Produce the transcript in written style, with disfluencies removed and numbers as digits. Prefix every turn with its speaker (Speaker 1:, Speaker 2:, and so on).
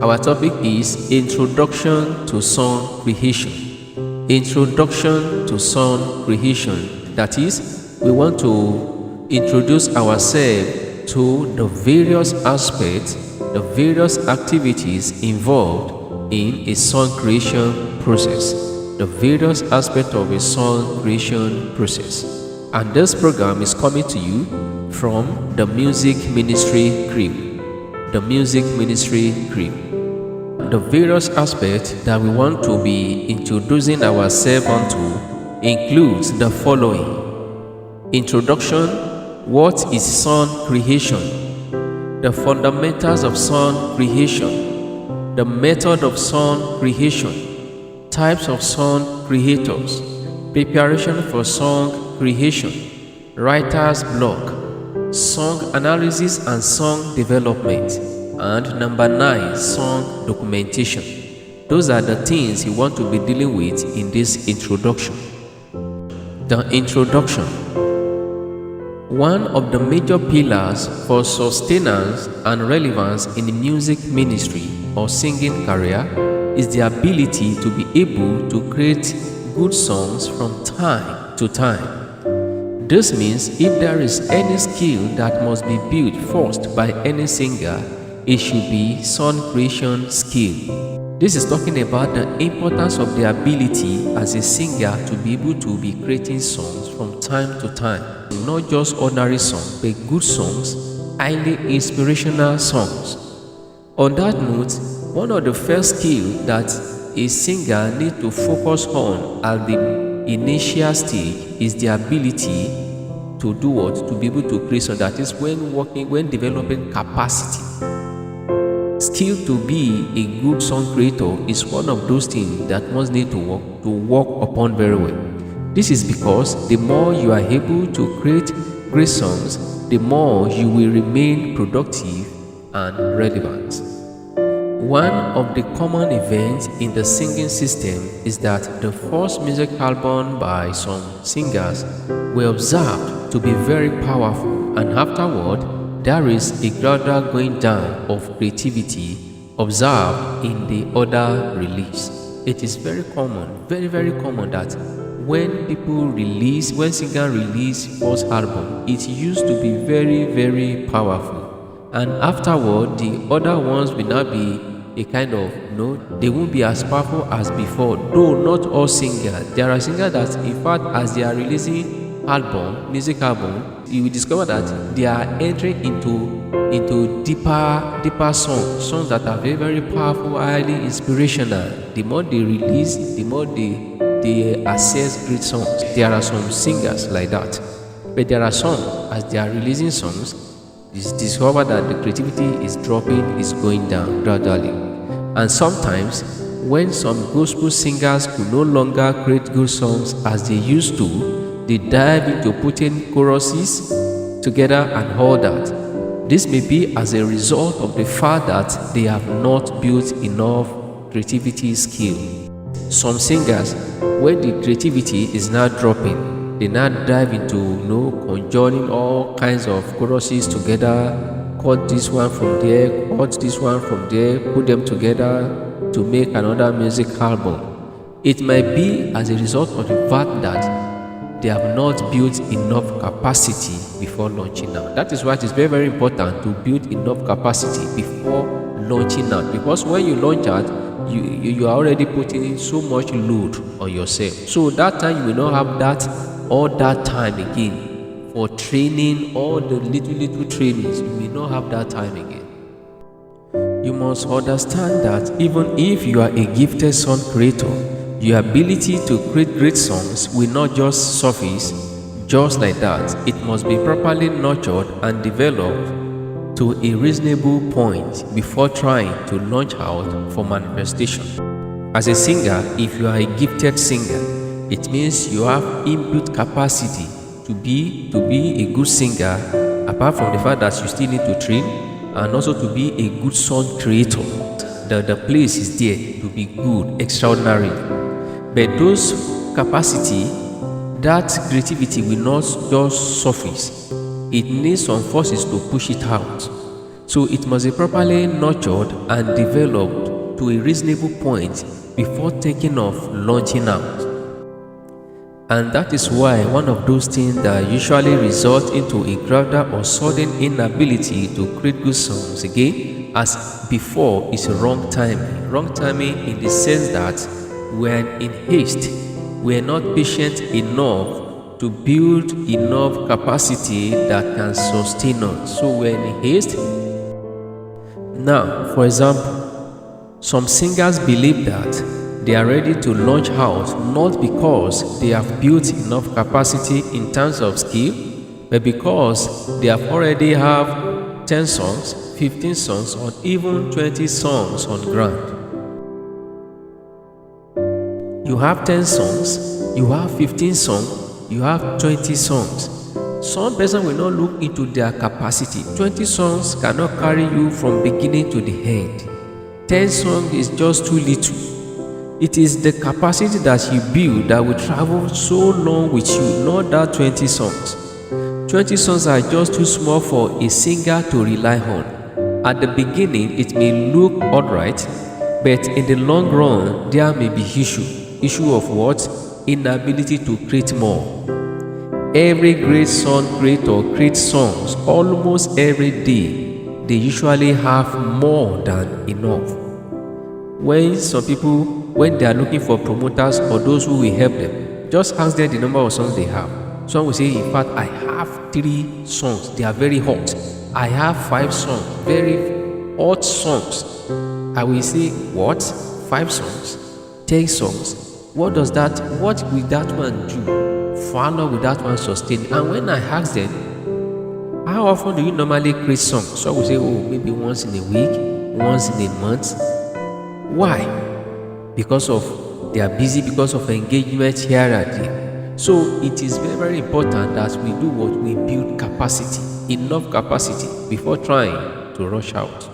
Speaker 1: Our topic is Introduction to Song Creation. Introduction to Song Creation. That is, we want to introduce ourselves to the various aspects, the various activities involved in a song creation process. The various aspects of a song creation process. And this program is coming to you from the Music Ministry Crew. The Music Ministry Crew. The various aspects that we want to be introducing ourselves onto includes the following: introduction, what is song creation, the fundamentals of song creation, the method of song creation, types of song creators, preparation for song creation, writer's block, song analysis and song development, and number 9, song documentation. Those are the things you want to be dealing with in this introduction. The introduction. One of the major pillars for sustenance and relevance in the music ministry or singing career is the ability to be able to create good songs from time to time. This means if there is any skill that must be built first by any singer, it should be song creation skill. This is talking about the importance of the ability as a singer to be able to be creating songs from time to time. Not just ordinary songs, but good songs, highly inspirational songs. On that note, one of the first skills that a singer needs to focus on at the initial stage is the ability to do what? To be able to create songs. That is when developing capacity. Skill to be a good song creator is one of those things that one needs to work upon very well. This is because the more you are able to create great songs, the more you will remain productive and relevant. One of the common events in the singing system is that the first music album by some singers were observed to be very powerful, and afterward there is a gradual going down of creativity observed in the other release. It is very common, very common that when singers release first album, it used to be very powerful, and afterward the other ones will not be a kind of, they won't be as powerful as before. Though not all singers, there are singers that in fact as they are releasing music album, you will discover that they are entering into deeper songs that are very powerful, highly inspirational. The more they release, the more they access great songs. There are some singers like that, but there are some, as they are releasing songs, you discover that the creativity is dropping, is going down gradually. And sometimes when some gospel singers could no longer create good songs as they used to, they dive into putting choruses together and all that. This may be as a result of the fact that they have not built enough creativity skill. Some singers, when the creativity is now dropping, they now dive into conjoining all kinds of choruses together, cut this one from there, cut this one from there, put them together to make another music album. It might be as a result of the fact that they have not built enough capacity before launching out. That is why it is very important to build enough capacity before launching out, because when you launch out, you are already putting so much load on yourself. So that time you will not have all that time again for training, all the little trainings. You will not have that time again. You must understand that even if you are a gifted song creator, your ability to create great songs will not just surface just like that. It must be properly nurtured and developed to a reasonable point before trying to launch out for manifestation. As a singer, if you are a gifted singer, it means you have inbuilt capacity to be a good singer, apart from the fact that you still need to train, and also to be a good song creator. The place is there to be good, extraordinary. But those capacity, that creativity will not just surface. It needs some forces to push it out. So it must be properly nurtured and developed to a reasonable point before taking off launching out. And that is why one of those things that usually result into a gradual or sudden inability to create good songs again as before is wrong timing. Wrong timing in the sense that we are in haste, we are not patient enough to build enough capacity that can sustain us. So we're in haste. Now, for example, some singers believe that they are ready to launch out not because they have built enough capacity in terms of skill, but because they have already have 10 songs, 15 songs, or even 20 songs on ground. You have 10 songs, you have 15 songs, you have 20 songs. Some person will not look into their capacity. 20 songs cannot carry you from beginning to the end. 10 songs is just too little. It is the capacity that you build that will travel so long with you, not that 20 songs. 20 songs are just too small for a singer to rely on. At the beginning, it may look alright, but in the long run, there may be issue of what? Inability to create more. Every great song creator creates songs almost every day. They usually have more than enough. When some people, when they are looking for promoters or those who will help them, just ask them the number of songs they have. Some will say, in fact, I have 3 songs, they are very hot. I have 5 songs, very hot songs. I will say, what? 5 songs? 10 songs? What will that one do? For how long will that one sustain? And when I ask them, how often do you normally create songs? Some will say, oh, maybe once in a week, once in a month. Why? Because of they are busy, because of engagement here and there. So it is very, very important that we do what we build capacity, enough capacity before trying to rush out.